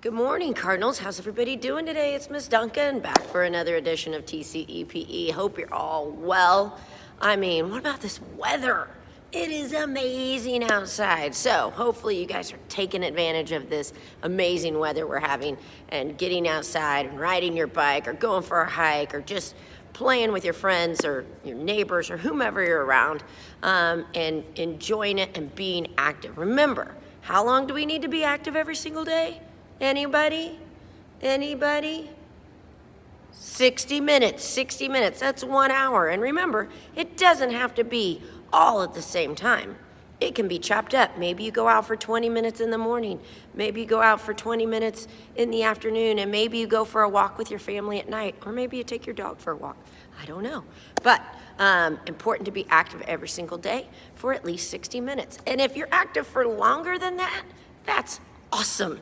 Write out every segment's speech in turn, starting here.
Good morning, Cardinals. How's everybody doing today? It's Miss Duncan back for another edition of TCEPE. Hope you're all well. I mean, what about this weather? It is amazing outside. So hopefully you guys are taking advantage of this amazing weather we're having and getting outside and riding your bike or going for a hike or just playing with your friends or your neighbors or whomever you're around, and enjoying it and being active. Remember, how long do we need to be active every single day? Anybody? 60 minutes, 60 minutes, that's 1 hour. And remember, it doesn't have to be all at the same time. It can be chopped up. Maybe you go out for 20 minutes in the morning. Maybe you go out for 20 minutes in the afternoon, and maybe you go for a walk with your family at night, or maybe you take your dog for a walk. I don't know. But important to be active every single day for at least 60 minutes. And if you're active for longer than that, that's awesome.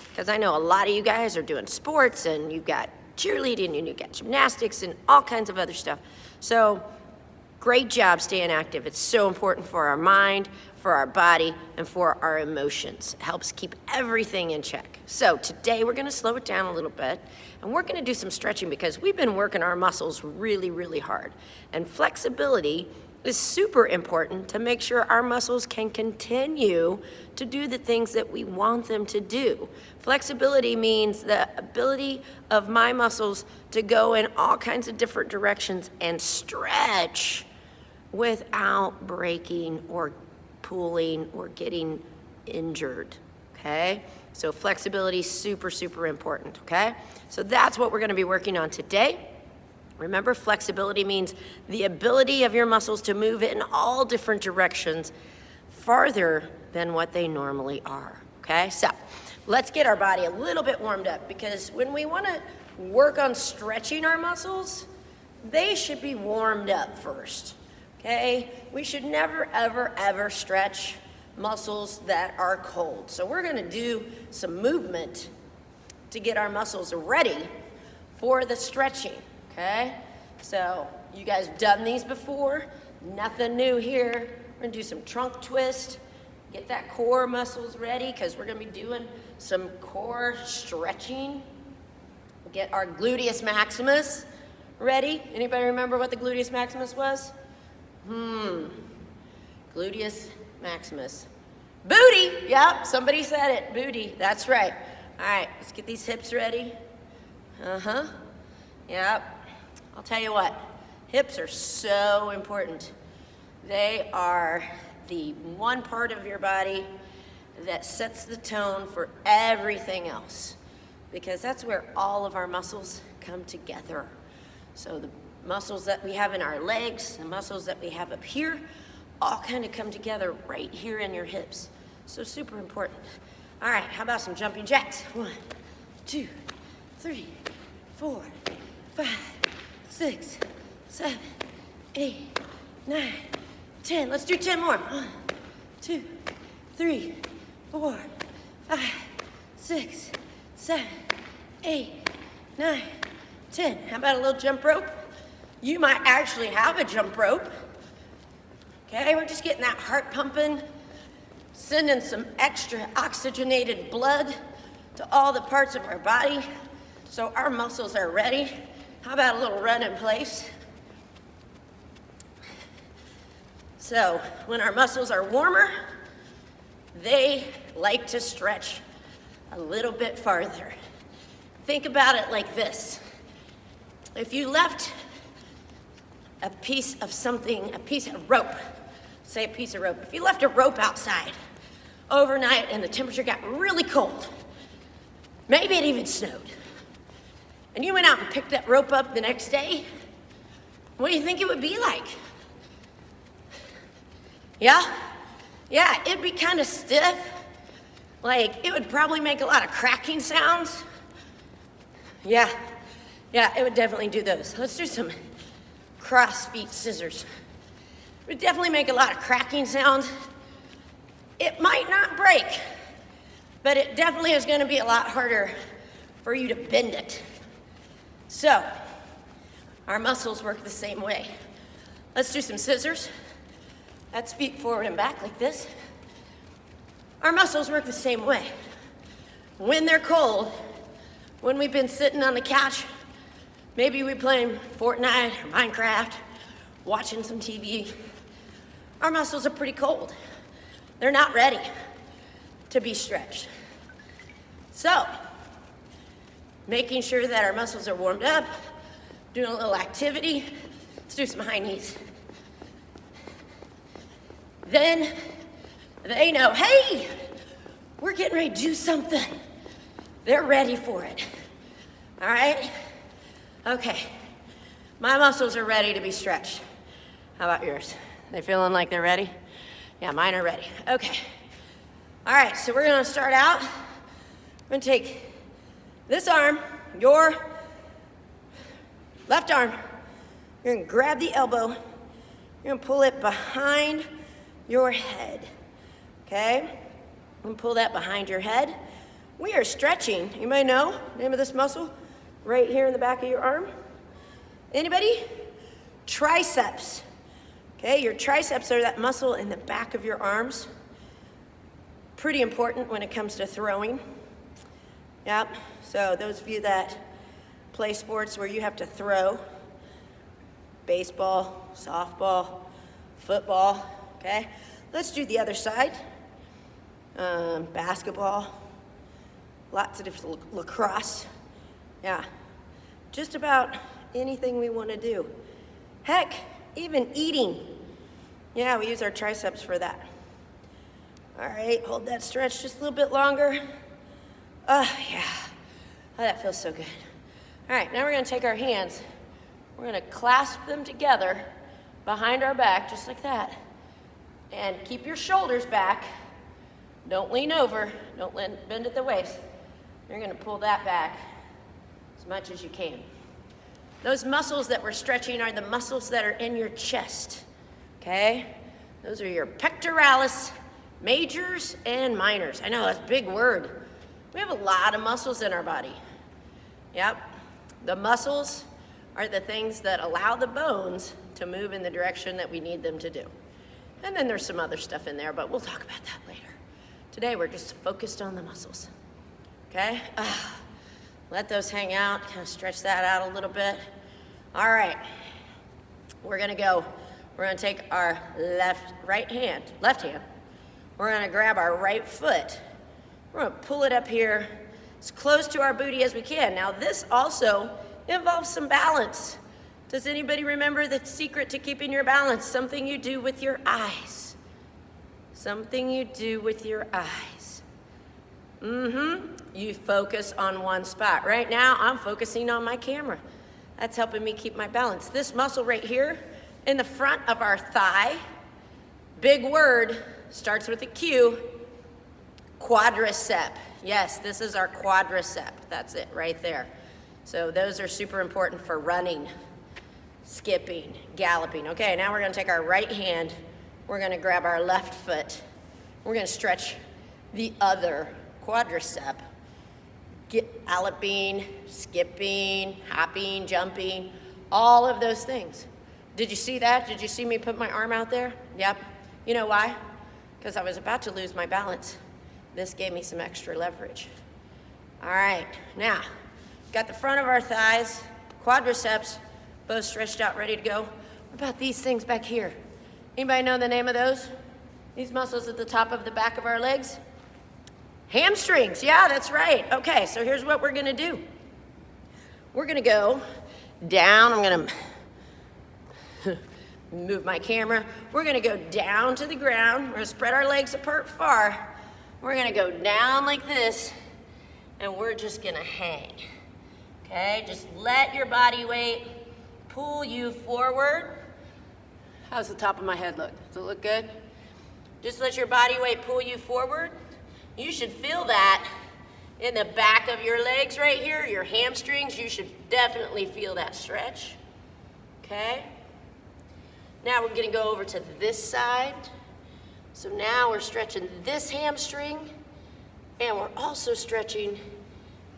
Because I know a lot of you guys are doing sports, and you've got cheerleading, and you've got gymnastics, and all kinds of other stuff. So great job staying active. It's so important for our mind, for our body, and for our emotions. It helps keep everything in check. So today we're gonna slow it down a little bit, and we're gonna do some stretching because we've been working our muscles really, really hard. And flexibility is super important to make sure our muscles can continue to do the things that we want them to do. Flexibility means the ability of my muscles to go in all kinds of different directions and stretch without breaking or pulling or getting injured, okay? So flexibility is super, super important, okay? So that's what we're gonna be working on today. Remember, flexibility means the ability of your muscles to move in all different directions farther than what they normally are, okay? So let's get our body a little bit warmed up, because when we wanna work on stretching our muscles, they should be warmed up first, okay? We should never, ever, ever stretch muscles that are cold. So we're gonna do some movement to get our muscles ready for the stretching. Okay, so you guys have done these before, nothing new here. We're gonna do some trunk twist, get that core muscles ready, because we're gonna be doing some core stretching. Get our gluteus maximus ready. Anybody remember what the gluteus maximus was? Gluteus maximus. Booty, yep, somebody said it, booty, that's right. All right, let's get these hips ready. Yep. I'll tell you what, hips are so important. They are the one part of your body that sets the tone for everything else, because that's where all of our muscles come together. So the muscles that we have in our legs, the muscles that we have up here, all kind of come together right here in your hips. So super important. All right, how about some jumping jacks? 1, 2, 3, 4, 5, 6, 7, 8, 9, 10. Let's do 10 more. 1, 2, 3, 4, 5, 6, 7, 8, 9, 10. How about a little jump rope? You might actually have a jump rope. Okay, we're just getting that heart pumping, sending some extra oxygenated blood to all the parts of our body so our muscles are ready. How about a little run in place? So when our muscles are warmer, they like to stretch a little bit farther. Think about it like this. If you left a piece of something, a piece of rope, say a piece of rope, if you left a rope outside overnight and the temperature got really cold, maybe it even snowed, and you went out and picked that rope up the next day, what do you think it would be like? Yeah, it'd be kind of stiff. Like, it would probably make a lot of cracking sounds. Yeah, it would definitely do those. Let's do some cross feet scissors. It would definitely make a lot of cracking sounds. It might not break, but it definitely is gonna be a lot harder for you to bend it. So, our muscles work the same way. Let's do some scissors. That's feet forward and back like this. Our muscles work the same way. when they're cold, when we've been sitting on the couch, maybe we're playing Fortnite or Minecraft, watching some TV, our muscles are pretty cold. They're not ready to be stretched. So, making sure that our muscles are warmed up, doing a little activity. Let's do some high knees. Then they know, hey, we're getting ready to do something. They're ready for it. All right? Okay. My muscles are ready to be stretched. How about yours? They feeling like they're ready? Yeah, mine are ready. Okay. All right, so we're gonna start out. We're gonna take this arm, your left arm. You're gonna grab the elbow. You're gonna pull it behind your head. Okay? And pull that behind your head. We are stretching. Anybody know the name of this muscle? Right here in the back of your arm. Anybody? Triceps. Okay, your triceps are that muscle in the back of your arms. Pretty important when it comes to throwing. Yep, so those of you that play sports where you have to throw, baseball, softball, football, okay? Let's do the other side. Basketball, lots of different lacrosse. Yeah, just about anything we want to do. Heck, even eating. Yeah, we use our triceps for that. All right, hold that stretch just a little bit longer. Yeah, oh, that feels so good. All right, now we're gonna take our hands. We're gonna clasp them together behind our back, just like that. And keep your shoulders back. Don't lean over, don't bend at the waist. You're gonna pull that back as much as you can. Those muscles that we're stretching are the muscles that are in your chest, okay? Those are your pectoralis majors and minors. I know, that's a big word. We have a lot of muscles in our body. Yep, the muscles are the things that allow the bones to move in the direction that we need them to do. And then there's some other stuff in there, but we'll talk about that later. Today, we're just focused on the muscles, okay? Let those hang out, kind of stretch that out a little bit. All right, we're gonna take our left hand, we're gonna grab our right foot. We're gonna pull it up here as close to our booty as we can. Now, this also involves some balance. Does anybody remember the secret to keeping your balance? Something you do with your eyes. Something you do with your eyes. You focus on one spot. Right now, I'm focusing on my camera. That's helping me keep my balance. This muscle right here in the front of our thigh, big word, starts with a Q, quadricep. Yes, this is our quadricep. That's it right there. So those are super important for running, skipping, galloping. Okay, now we're gonna take our right hand, we're gonna grab our left foot, we're gonna stretch the other quadricep. Galloping, skipping, hopping, jumping, all of those things. Did you see that? Did you see me put my arm out there? Yep. You know why? Because I was about to lose my balance. This gave me some extra leverage. All right, now, got the front of our thighs, quadriceps, both stretched out, ready to go. What about these things back here? Anybody know the name of those? These muscles at the top of the back of our legs? Hamstrings, yeah, that's right. Okay, so here's what we're gonna do. We're gonna go down, I'm gonna move my camera. We're gonna go down to the ground. We're gonna spread our legs apart far. We're gonna go down like this, and we're just gonna hang. Okay, just let your body weight pull you forward. How's the top of my head look? Does it look good? Just let your body weight pull you forward. You should feel that in the back of your legs right here, your hamstrings. You should definitely feel that stretch. Okay? Now we're gonna go over to this side. So now we're stretching this hamstring, and we're also stretching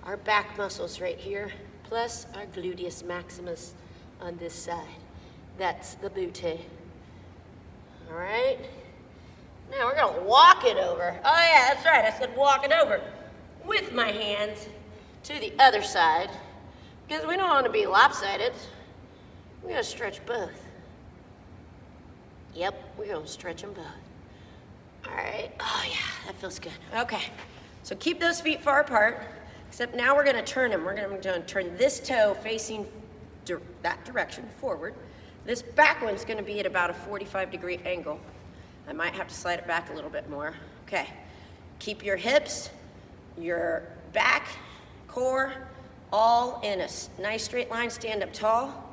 our back muscles right here, plus our gluteus maximus on this side. That's the butte. All right? Now we're gonna walk it over. Oh yeah, that's right, I said walk it over with my hands to the other side because we don't want to be lopsided. We're gonna stretch both. Yep, we're gonna stretch them both. All right, oh yeah, that feels good. Okay, so keep those feet far apart, except now we're gonna turn them. We're gonna turn this toe facing that direction, forward. This back one's gonna be at about a 45-degree angle. I might have to slide it back a little bit more. Okay, keep your hips, your back, core, all in a nice straight line, stand up tall.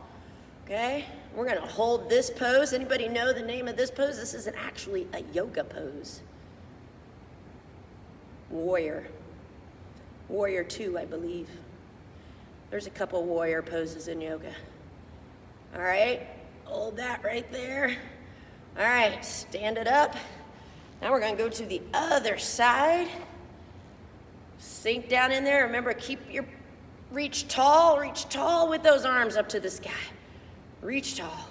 Okay, we're gonna hold this pose. Anybody know the name of this pose? This isn't actually a yoga pose. Warrior. Warrior 2, I believe. There's a couple warrior poses in yoga. All right, hold that right there. All right, stand it up. Now we're gonna go to the other side. Sink down in there. Remember, keep your reach tall with those arms up to the sky. Reach tall.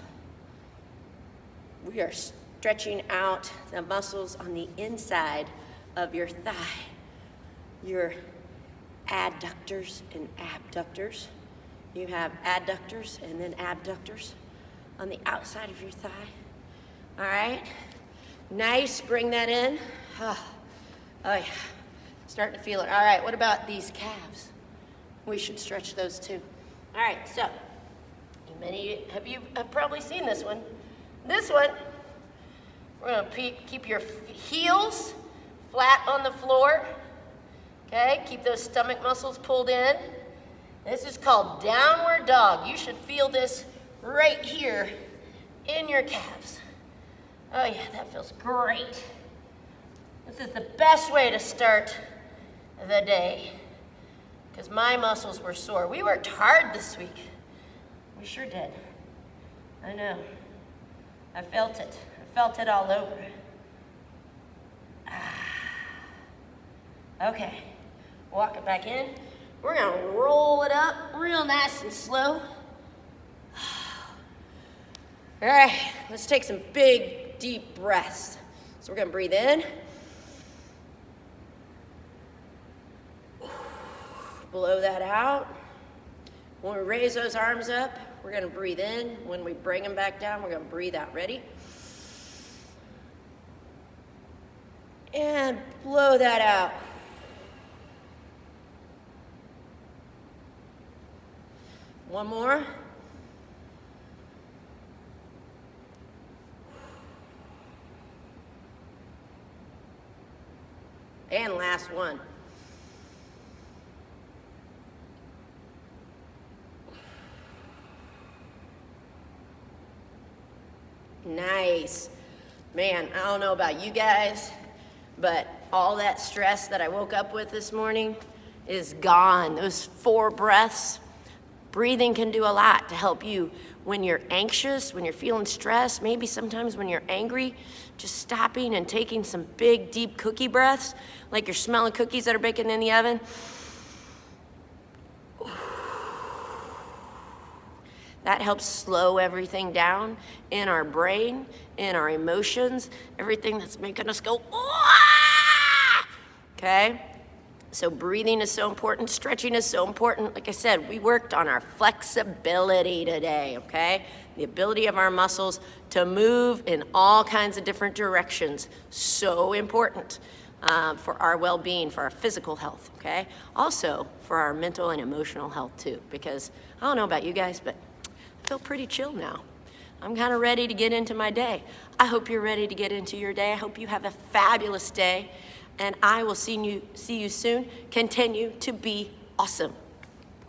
We are stretching out the muscles on the inside of your thigh, your adductors and abductors. You have adductors and then abductors on the outside of your thigh. All right, nice, bring that in. Oh yeah, starting to feel it. All right, what about these calves? We should stretch those too. All right, so many of you have probably seen this one. This one, we're gonna keep your heels flat on the floor. Okay, keep those stomach muscles pulled in. This is called downward dog. You should feel this right here in your calves. Oh yeah, that feels great. This is the best way to start the day because my muscles were sore. We worked hard this week. We sure did. I know. I felt it. I felt it all over. Okay, walk it back in. We're gonna roll it up real nice and slow. All right, let's take some big, deep breaths. So we're gonna breathe in. Blow that out. When we raise those arms up, we're gonna breathe in. When we bring them back down, we're gonna breathe out. Ready? And blow that out. One more. And last one. Nice. Man, I don't know about you guys, but all that stress that I woke up with this morning is gone. Those 4 breaths. Breathing can do a lot to help you when you're anxious, when you're feeling stressed, maybe sometimes when you're angry, just stopping and taking some big, deep cookie breaths, like you're smelling cookies that are baking in the oven. That helps slow everything down in our brain, in our emotions, everything that's making us go, "Wah!" Okay? So breathing is so important, stretching is so important. Like I said, we worked on our flexibility today, okay? The ability of our muscles to move in all kinds of different directions. So important for our well-being, for our physical health, okay? Also for our mental and emotional health too, because I don't know about you guys, but I feel pretty chill now. I'm kind of ready to get into my day. I hope you're ready to get into your day. I hope you have a fabulous day. And I will see you soon. Continue to be awesome.